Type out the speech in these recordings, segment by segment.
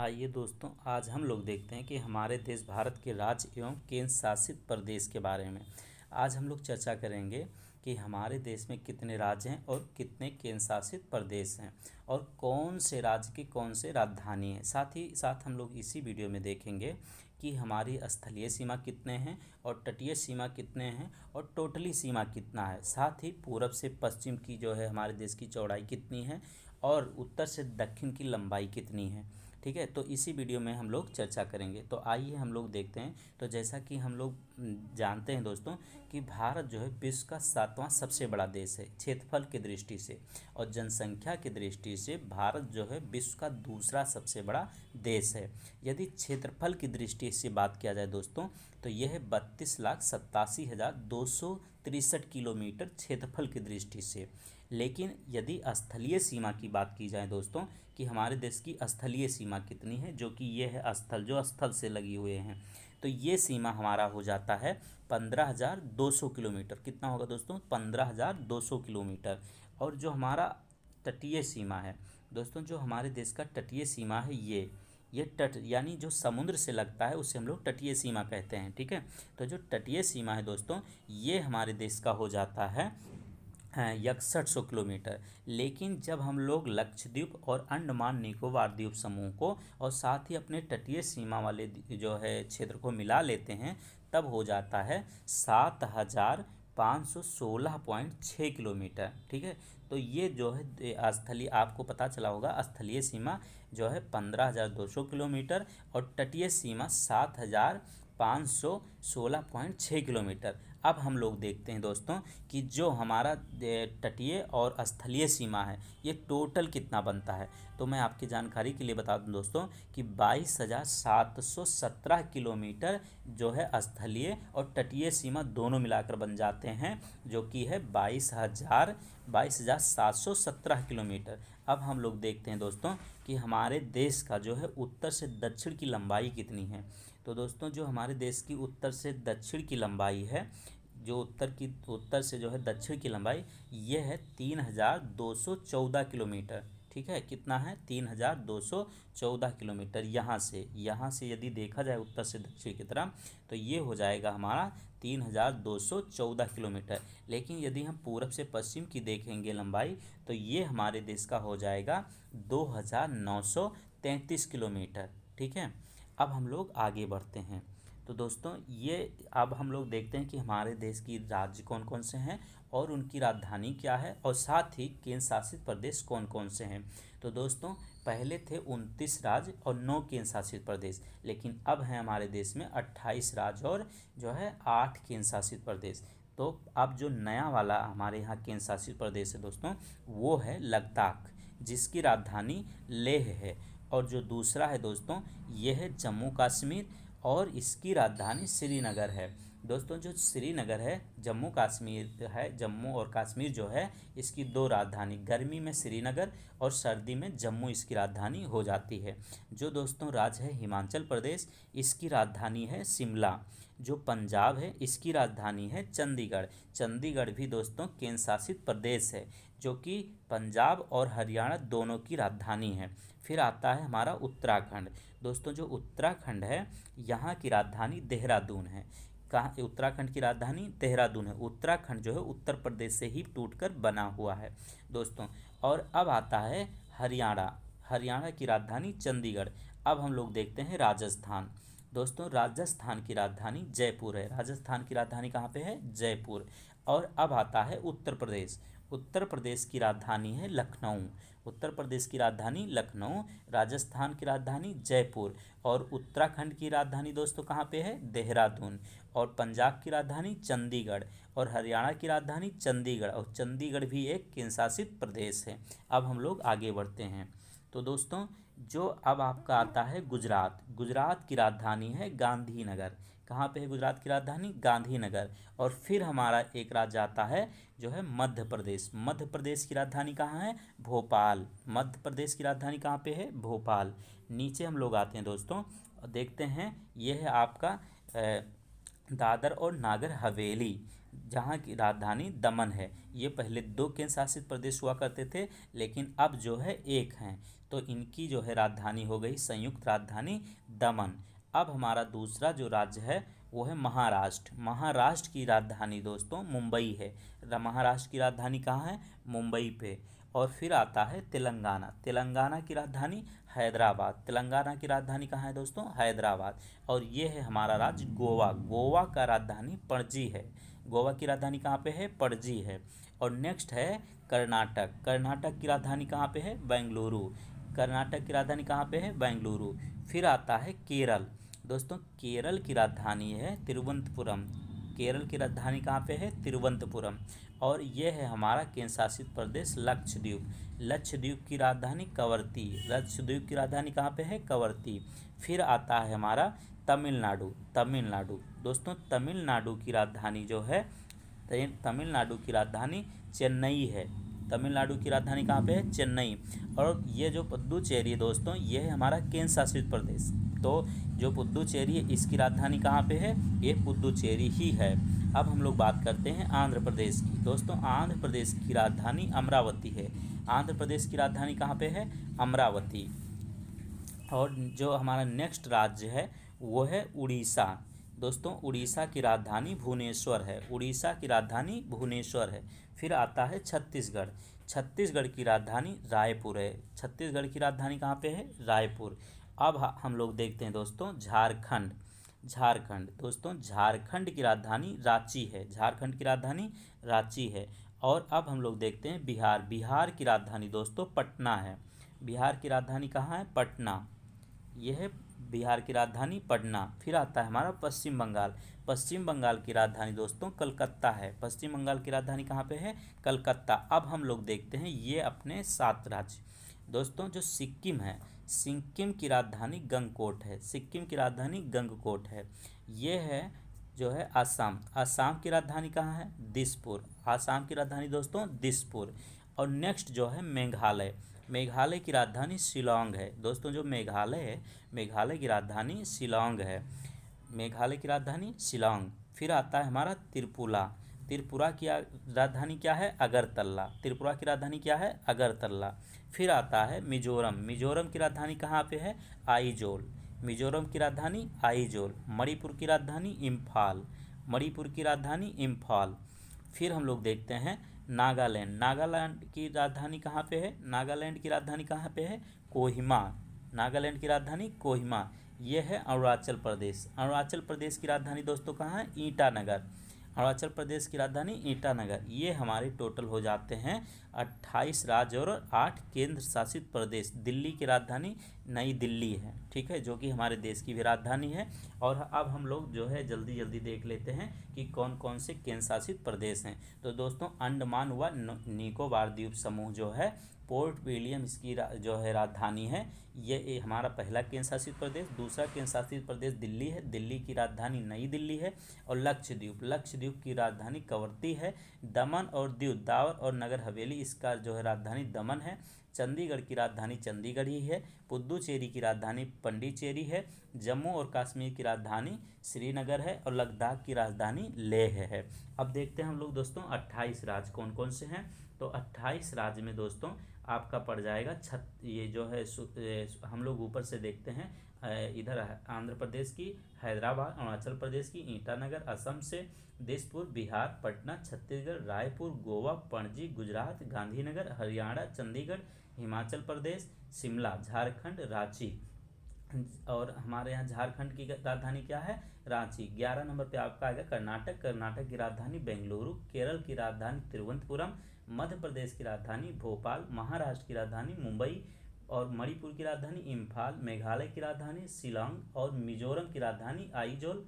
आइए दोस्तों, आज हम लोग देखते हैं कि हमारे देश भारत के राज्य एवं केंद्र शासित प्रदेश के बारे में। आज हम लोग चर्चा करेंगे कि हमारे देश में कितने राज्य हैं और कितने केंद्र शासित प्रदेश हैं और कौन से राज्य की कौन से राजधानी है। साथ ही साथ हम लोग इसी वीडियो में देखेंगे कि हमारी स्थलीय सीमा कितने हैं और तटीय सीमा कितने हैं और टोटली सीमा कितना है। साथ ही पूरब से पश्चिम की जो है हमारे देश की चौड़ाई कितनी है और उत्तर से दक्षिण की लंबाई कितनी है। ठीक है, तो इसी वीडियो में हम लोग चर्चा करेंगे। तो आइए हम लोग देखते हैं। तो जैसा कि हम लोग जानते हैं दोस्तों कि भारत जो है विश्व का 7वां सबसे बड़ा देश है क्षेत्रफल की दृष्टि से, और जनसंख्या की दृष्टि से भारत जो है विश्व का दूसरा सबसे बड़ा देश है। यदि क्षेत्रफल की दृष्टि से बात किया जाए दोस्तों, तो यह 32,87,263 किलोमीटर क्षेत्रफल की दृष्टि से। लेकिन यदि स्थलीय सीमा की बात की जाए दोस्तों कि हमारे देश की स्थलीय सीमा कितनी है, जो कि ये है स्थल, जो स्थल से लगी हुए हैं, तो ये सीमा हमारा हो जाता है 15,200 किलोमीटर। कितना होगा दोस्तों? 15,200 किलोमीटर। और जो हमारा तटीय सीमा है दोस्तों, जो हमारे देश का तटीय सीमा है ये तट यानी जो समुद्र से लगता है उसे हम लोग तटीय सीमा कहते हैं। ठीक है, तो जो तटीय सीमा है दोस्तों, ये हमारे देश का हो जाता है 6100 किलोमीटर। लेकिन जब हम लोग लक्षद्वीप और अंडमान निकोबार द्वीप समूह को और साथ ही अपने तटीय सीमा वाले जो है क्षेत्र को मिला लेते हैं, तब हो जाता है 7,516.6 किलोमीटर। ठीक है, तो ये जो है स्थलीय, आपको पता चला होगा स्थलीय सीमा जो है 15,200 किलोमीटर और तटीय सीमा 7,516.6 किलोमीटर। अब हम लोग देखते हैं दोस्तों कि जो हमारा तटीय और स्थलीय सीमा है ये टोटल कितना बनता है। तो मैं आपकी जानकारी के लिए बता दूं दोस्तों कि 22,717 किलोमीटर जो है स्थलीय और तटीय सीमा दोनों मिलाकर बन जाते हैं, जो कि है 22,717 किलोमीटर। अब हम लोग देखते हैं दोस्तों कि हमारे देश का जो है उत्तर से दक्षिण की लंबाई कितनी है। तो दोस्तों जो हमारे देश की उत्तर से दक्षिण की लंबाई है, जो उत्तर से जो है दक्षिण की लंबाई, ये है 3,214 किलोमीटर। ठीक है, कितना है? 3,214 किलोमीटर। यहाँ से यदि देखा जाए उत्तर से दक्षिण की तरफ, तो ये हो जाएगा हमारा 3,214 किलोमीटर। लेकिन यदि हम पूरब से पश्चिम की देखेंगे लंबाई, तो ये हमारे देश का हो जाएगा 2,933 किलोमीटर। ठीक है, अब हम लोग आगे बढ़ते हैं। तो दोस्तों ये अब हम लोग देखते हैं कि हमारे देश की राज्य कौन कौन से हैं और उनकी राजधानी क्या है, और साथ ही केंद्र शासित प्रदेश कौन कौन से हैं। तो दोस्तों पहले थे 29 राज्य और 9 केंद्र शासित प्रदेश, लेकिन अब हैं हमारे देश में 28 राज्य और जो है 8 केंद्र शासित प्रदेश। तो अब जो नया वाला हमारे यहाँ केंद्र शासित प्रदेश है दोस्तों, वो है लद्दाख, जिसकी राजधानी लेह है। और जो दूसरा है दोस्तों, ये है जम्मू कश्मीर और इसकी राजधानी श्रीनगर है। दोस्तों जो श्रीनगर है, जम्मू कश्मीर है, जम्मू और कश्मीर जो है इसकी दो राजधानी, गर्मी में श्रीनगर और सर्दी में जम्मू इसकी राजधानी हो जाती है। जो दोस्तों राज्य है हिमाचल प्रदेश, इसकी राजधानी है शिमला। जो पंजाब है, इसकी राजधानी है चंडीगढ़। चंडीगढ़ भी दोस्तों केंद्र शासित प्रदेश है, जो कि पंजाब और हरियाणा दोनों की राजधानी है। फिर आता है हमारा उत्तराखंड। दोस्तों जो उत्तराखंड है, यहाँ की राजधानी देहरादून है। कहाँ? उत्तराखंड की राजधानी देहरादून है। उत्तराखंड जो है उत्तर प्रदेश से ही टूटकर बना हुआ है दोस्तों। और अब आता है हरियाणा। हरियाणा की राजधानी चंडीगढ़। अब हम लोग देखते हैं राजस्थान। दोस्तों राजस्थान की राजधानी जयपुर है। राजस्थान की राजधानी कहाँ पे है? जयपुर। और अब आता है उत्तर प्रदेश। उत्तर प्रदेश की राजधानी है लखनऊ। उत्तर प्रदेश की राजधानी लखनऊ, राजस्थान की राजधानी जयपुर, और उत्तराखंड की राजधानी दोस्तों कहाँ पे है? देहरादून। और पंजाब की राजधानी चंडीगढ़, और हरियाणा की राजधानी चंडीगढ़, और चंडीगढ़ भी एक केंद्र शासित प्रदेश है। अब हम लोग आगे बढ़ते हैं। तो दोस्तों जो अब आपका आता है गुजरात। गुजरात की राजधानी है गांधीनगर। कहाँ पे है गुजरात की राजधानी? गांधीनगर। और फिर हमारा एक राज्य आता है जो है मध्य प्रदेश। मध्य प्रदेश की राजधानी कहाँ है? भोपाल। मध्य प्रदेश की राजधानी कहाँ पे है? भोपाल। नीचे हम लोग आते हैं दोस्तों और देखते हैं, ये है आपका दादर और नागर हवेली। जहाँ की राजधानी दमन है। ये पहले 2 केंद्र शासित प्रदेश हुआ करते थे, लेकिन अब जो है एक हैं। तो इनकी जो है राजधानी हो गई संयुक्त राजधानी दमन। अब हमारा दूसरा जो राज्य है वो है महाराष्ट्र। महाराष्ट्र की राजधानी दोस्तों मुंबई है। महाराष्ट्र की राजधानी कहाँ है? मुंबई पे। और फिर आता है तेलंगाना। तेलंगाना की राजधानी हैदराबाद। तेलंगाना की राजधानी कहाँ है दोस्तों? हैदराबाद। और ये है हमारा राज्य गोवा। गोवा का राजधानी पणजी है। गोवा की राजधानी कहाँ पे है? पणजी है। और नेक्स्ट है कर्नाटक। कर्नाटक की राजधानी कहाँ पे है? बेंगलुरु। कर्नाटक की राजधानी कहाँ पे है? बेंगलुरु। फिर आता है केरल। दोस्तों केरल की राजधानी है तिरुवनंतपुरम। केरल की राजधानी कहाँ पे है? तिरुवनंतपुरम। और ये है हमारा केंद्र शासित प्रदेश लक्षद्वीप। लक्षद्वीप की राजधानी कवरत्ती। लक्षद्वीप की राजधानी कहाँ पे है? कवरत्ती। फिर आता है हमारा तमिलनाडु। तमिलनाडु दोस्तों तमिलनाडु की राजधानी जो है, तमिलनाडु की राजधानी चेन्नई है। तमिलनाडु की राजधानी कहाँ पे है? चेन्नई। और ये जो पुदुचेरी है दोस्तों, ये है हमारा केंद्र शासित प्रदेश। तो जो पुदुचेरी है इसकी राजधानी कहाँ पे है? ये पुदुचेरी ही है। अब हम लोग बात करते हैं आंध्र प्रदेश की। दोस्तों आंध्र प्रदेश की राजधानी अमरावती है। आंध्र प्रदेश की राजधानी कहाँ पे है? अमरावती। और जो हमारा नेक्स्ट राज्य है वो है उड़ीसा। दोस्तों उड़ीसा की राजधानी भुवनेश्वर है। उड़ीसा की राजधानी भुवनेश्वर है। फिर आता है छत्तीसगढ़। छत्तीसगढ़ की राजधानी रायपुर है। छत्तीसगढ़ की राजधानी कहाँ पे है? रायपुर। अब हम लोग देखते हैं दोस्तों झारखंड। झारखंड दोस्तों झारखंड की राजधानी रांची है। झारखंड की राजधानी रांची है। और अब हम लोग देखते हैं बिहार। बिहार की राजधानी दोस्तों पटना है। बिहार की राजधानी कहाँ है? पटना। यह है बिहार की राजधानी पटना। फिर आता है हमारा पश्चिम बंगाल। पश्चिम बंगाल की राजधानी दोस्तों कलकत्ता है। पश्चिम बंगाल की राजधानी कहाँ पे है? कलकत्ता। अब हम लोग देखते हैं ये अपने 7 राज्य। दोस्तों जो सिक्किम है, सिक्किम की राजधानी गंगकोट है। सिक्किम की राजधानी गंगकोट है। ये है जो है आसाम। आसाम की राजधानी कहाँ है? दिसपुर। आसाम की राजधानी दोस्तों दिसपुर। और नेक्स्ट जो है मेघालय। मेघालय की राजधानी शिलांग है। दोस्तों जो मेघालय है, मेघालय की राजधानी शिलांग है। मेघालय की राजधानी शिलांग। फिर आता है हमारा त्रिपुरा। त्रिपुरा की राजधानी क्या है? अगरतला। त्रिपुरा की राजधानी क्या है? अगरतला। फिर आता है मिजोरम। मिजोरम की राजधानी कहाँ पे है? आइजोल। मिजोरम की राजधानी आइजोल। मणिपुर की राजधानी इम्फाल। मणिपुर की राजधानी इम्फाल। फिर हम लोग देखते हैं नागालैंड। नागालैंड की राजधानी कहाँ पे है? नागालैंड की राजधानी कहाँ पे है? कोहिमा। नागालैंड की राजधानी कोहिमा। ये है अरुणाचल प्रदेश। अरुणाचल प्रदेश की राजधानी दोस्तों कहाँ है? ईटानगर। अरुणाचल प्रदेश की राजधानी ईटानगर। ये हमारे टोटल हो जाते हैं 28 राज्य और 8 केंद्र शासित प्रदेश। दिल्ली की राजधानी नई दिल्ली है, ठीक है, जो कि हमारे देश की भी राजधानी है। और अब हम लोग जो है जल्दी जल्दी देख लेते हैं कि कौन कौन से केंद्र शासित प्रदेश हैं। तो दोस्तों अंडमान व निकोबार द्वीप समूह जो है, पोर्ट विलियम इसकी जो है राजधानी है। ये हमारा पहला केंद्र शासित प्रदेश। दूसरा केंद्र शासित प्रदेश दिल्ली है। दिल्ली की राजधानी नई दिल्ली है। और लक्षद्वीप। लक्षद्वीप की राजधानी कवरत्ती है। दमन और दीव, दावर और नगर हवेली, इसका जो है राजधानी दमन है। चंडीगढ़ की राजधानी चंडीगढ़ ही है। पुदुचेरी की राजधानी पंडिचेरी है। जम्मू और कश्मीर की राजधानी श्रीनगर है। और लद्दाख की राजधानी लेह है। अब देखते हैं हम लोग दोस्तों 28 राज्य कौन कौन से हैं। तो 28 राज्य में दोस्तों आपका पड़ जाएगा ये जो है हम लोग ऊपर से देखते हैं। इधर आंध्र प्रदेश की हैदराबाद, अरुणाचल प्रदेश की ईटानगर, असम से दिसपुर, बिहार पटना, छत्तीसगढ़ रायपुर, गोवा पणजी, गुजरात गांधीनगर, हरियाणा चंडीगढ़, हिमाचल प्रदेश शिमला, झारखंड रांची। और हमारे यहाँ झारखंड की राजधानी क्या है? रांची। 11 नंबर पे आपका आएगा कर्नाटक। कर्नाटक की राजधानी बेंगलुरु। केरल की राजधानी तिरुवनंतपुरम। मध्य प्रदेश की राजधानी भोपाल। महाराष्ट्र की राजधानी मुंबई। और मणिपुर की राजधानी इम्फाल। मेघालय की राजधानी शिलांग। और मिजोरम की राजधानी आइजोल।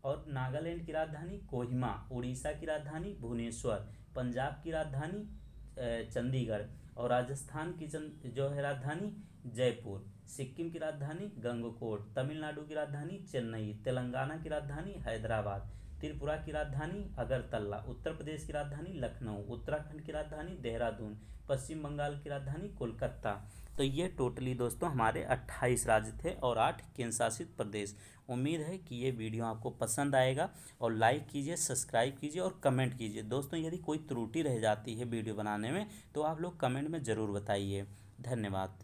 और नागालैंड की राजधानी कोहिमा। उड़ीसा की राजधानी भुवनेश्वर। पंजाब की राजधानी चंडीगढ़। और राजस्थान की जो है राजधानी जयपुर। सिक्किम की राजधानी गंगकोट। तमिलनाडु की राजधानी चेन्नई। तेलंगाना की राजधानी हैदराबाद। त्रिपुरा की राजधानी अगरतला, उत्तर प्रदेश की राजधानी लखनऊ, उत्तराखंड की राजधानी देहरादून, पश्चिम बंगाल की राजधानी कोलकाता। तो ये टोटली दोस्तों हमारे 28 राज्य थे और 8 केंद्र शासित प्रदेश। उम्मीद है कि ये वीडियो आपको पसंद आएगा, और लाइक कीजिए, सब्सक्राइब कीजिए और कमेंट कीजिए। दोस्तों यदि कोई त्रुटि रह जाती है वीडियो बनाने में तो आप लोग कमेंट में ज़रूर बताइए। धन्यवाद।